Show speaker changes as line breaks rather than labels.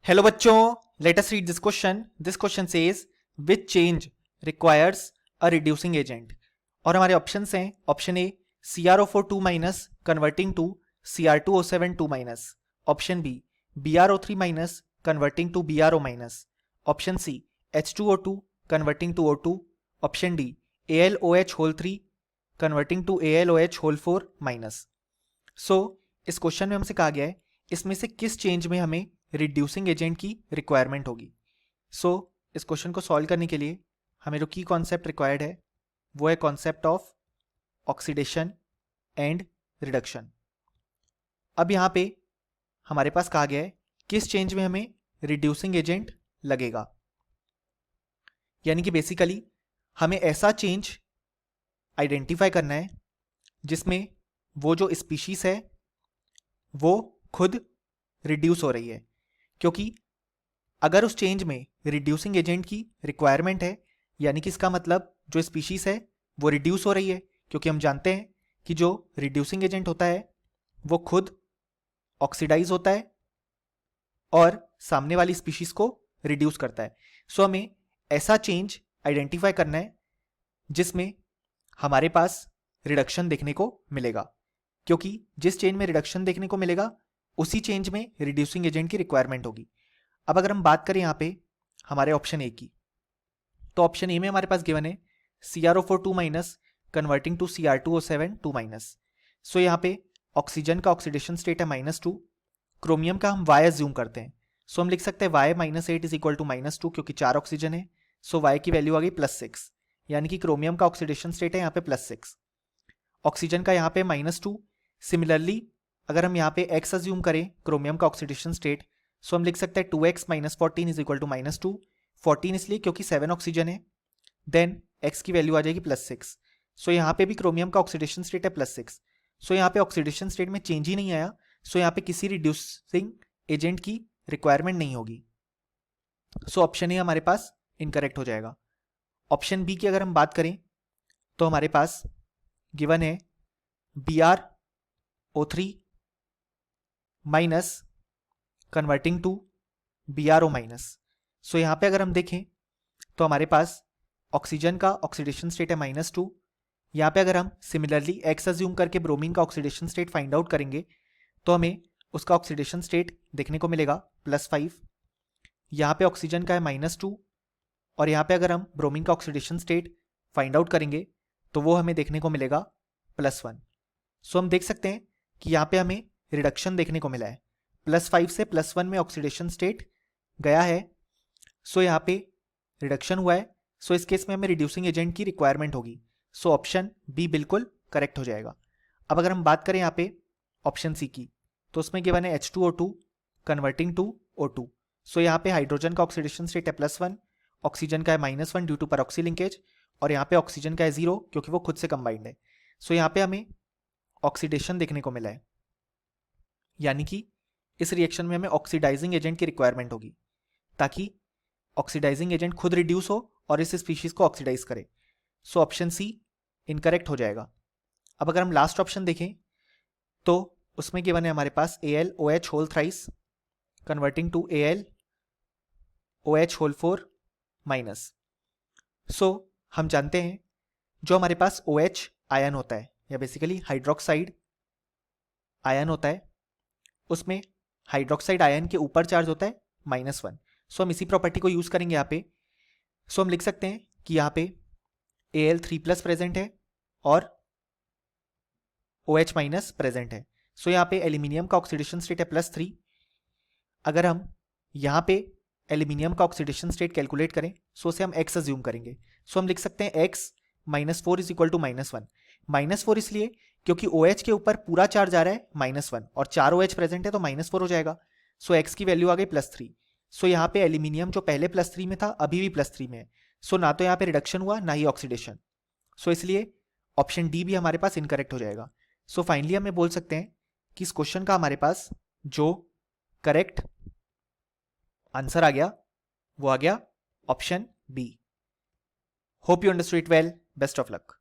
Hello बच्चों, let us read this question. This question says which change requires a reducing agent. और हमारे options हैं. Option A CrO4 2 minus converting to Cr2O7 2 minus. Option B BrO3 minus converting to BrO minus. Option C H2O2 converting to O2. Option D AlOH whole 3 converting to AlOH whole 4 minus. So इस question में हमसे कहा गया है इसमें से किस change में हमें रिड्यूसिंग एजेंट की रिक्वायरमेंट होगी. सो इस क्वेश्चन को सॉल्व करने के लिए हमें जो की कॉन्सेप्ट रिक्वायर्ड है वो है concept of oxidation and reduction. अब यहाँ पे हमारे पास कहा गया है किस चेंज में हमें रिड्यूसिंग एजेंट लगेगा. यानी कि बेसिकली हमें ऐसा चेंज आइडेंटिफाई करना है जिसमें वो जो स्पीशीज है वो खुद रिड्यूस हो रही है. क्योंकि अगर उस चेंज में रिड्यूसिंग एजेंट की रिक्वायरमेंट है यानी कि इसका मतलब जो स्पीशीज है वो रिड्यूस हो रही है. क्योंकि हम जानते हैं कि जो रिड्यूसिंग एजेंट होता है वो खुद ऑक्सीडाइज होता है और सामने वाली स्पीशीज को रिड्यूस करता है. सो हमें ऐसा चेंज आइडेंटिफाई करना है जिसमें हमारे पास रिडक्शन देखने को मिलेगा. क्योंकि जिस चेंज में रिडक्शन देखने को मिलेगा उसी चेंज में रिड्यूसिंग एजेंट की रिक्वायरमेंट होगी. अब अगर हम बात करें यहां पे हमारे ऑप्शन ए की, तो ऑप्शन ए में हमारे पास गिवन है CrO4 2 minus converting to Cr2O7 2 minus. So यहां पे ऑक्सीजन का ऑक्सीडेशन स्टेट है -2, क्रोमियम का हम Y एज्यूम करते हैं. सो हम लिख सकते हैं Y -8 इज इक्वल टू -2 क्योंकि 4 ऑक्सीजन है. सो Y की वैल्यू आ गई +6 यानी कि क्रोमियम का ऑक्सीडेशन स्टेट है यहाँ पे +6, ऑक्सीजन का यहाँ पे -2. सिमिलरली अगर हम यहाँ पे X अज्यूम करें क्रोमियम का ऑक्सीडेशन स्टेट, सो हम लिख सकते हैं 2x - 14 इज इक्वल टू -2. 14 इसलिए क्योंकि 7 ऑक्सीजन है. देन x की वैल्यू आ जाएगी +6. सो यहाँ पे भी क्रोमियम का ऑक्सीडेशन स्टेट है +6. सो यहाँ पे ऑक्सीडेशन स्टेट में चेंज ही नहीं आया. सो यहाँ पे किसी रिड्यूसिंग एजेंट की रिक्वायरमेंट नहीं होगी. सो ऑप्शन ए हमारे पास इनकरेक्ट हो जाएगा. ऑप्शन बी की अगर हम बात करें तो हमारे पास गिवन है BrO3 minus converting to BrO minus. So यहां पे अगर हम देखें तो हमारे पास ऑक्सीजन का ऑक्सीडेशन स्टेट है -2. यहां पे अगर हम सिमिलरली X अज्यूम करके ब्रोमीन का ऑक्सीडेशन स्टेट फाइंड आउट करेंगे तो हमें उसका ऑक्सीडेशन स्टेट देखने को मिलेगा +5. यहां पे ऑक्सीजन का है -2 और यहां पे अगर हम ब्रोमीन का ऑक्सीडेशन स्टेट फाइंड आउट करेंगे तो वो हमें देखने को मिलेगा +1. सो हम देख सकते हैं कि यहाँ पे हमें रिडक्शन देखने को मिला है. +5 से +1 में ऑक्सीडेशन स्टेट गया है. सो यहाँ पे रिडक्शन हुआ है. सो इस केस में हमें रिड्यूसिंग एजेंट की रिक्वायरमेंट होगी. सो ऑप्शन बी बिल्कुल करेक्ट हो जाएगा. अब अगर हम बात करें यहाँ पे ऑप्शन सी की, तो उसमें गिवन है H2O2 कन्वर्टिंग टू O2. सो यहाँ पे हाइड्रोजन का ऑक्सीडेशन स्टेट है +1, ऑक्सीजन का है -1 ड्यू टू परऑक्सी लिंकेज, और यहाँ पे ऑक्सीजन का है 0 क्योंकि वो खुद से कंबाइंड है. सो यहाँ पे हमें ऑक्सीडेशन देखने को मिला है यानी कि इस रिएक्शन में हमें ऑक्सीडाइजिंग एजेंट की रिक्वायरमेंट होगी ताकि ऑक्सीडाइजिंग एजेंट खुद रिड्यूस हो और इस स्पीशीज को ऑक्सीडाइज करे. सो ऑप्शन सी इनकरेक्ट हो जाएगा. अब अगर हम लास्ट ऑप्शन देखें तो उसमें गिवन है हमारे पास AlOH whole thrice converting to AlOH whole 4 minus. So हम जानते हैं जो हमारे पास OH आयन होता है या बेसिकली हाइड्रोक्साइड आयन होता है उसमें हाइड्रोक्साइड आयन के ऊपर चार्ज होता है -1. सो हम इसी प्रॉपर्टी को यूज करेंगे यहाँ पे. सो हम लिख सकते हैं कि यहाँ पे Al3+ प्रेजेंट है और OH माइनस प्रेजेंट है. सो यहाँ पे एल्यूमिनियम का ऑक्सीडेशन स्टेट है +3. अगर हम यहाँ पे एल्यूमिनियम का ऑक्सीडेशन स्टेट कैलकुलेट करें सो उसे हम X अज्यूम करेंगे. सो हम लिख सकते हैं X -4 इज इक्वल टू -1. -4 इसलिए क्योंकि OH के ऊपर पूरा चार्ज आ रहा है -1 और 4 OH प्रेजेंट है तो -4 हो जाएगा. सो X की वैल्यू आ गई +3. सो यहाँ पे एल्यूमिनियम जो पहले +3 में था अभी भी +3 में है. सो ना तो यहाँ पे रिडक्शन हुआ ना ही ऑक्सीडेशन. सो इसलिए ऑप्शन डी भी हमारे पास इनकरेक्ट हो जाएगा. सो फाइनली हमें बोल सकते हैं कि इस क्वेश्चन का हमारे पास जो करेक्ट आंसर आ गया वो आ गया option B. Hope you understood it well. Best of luck.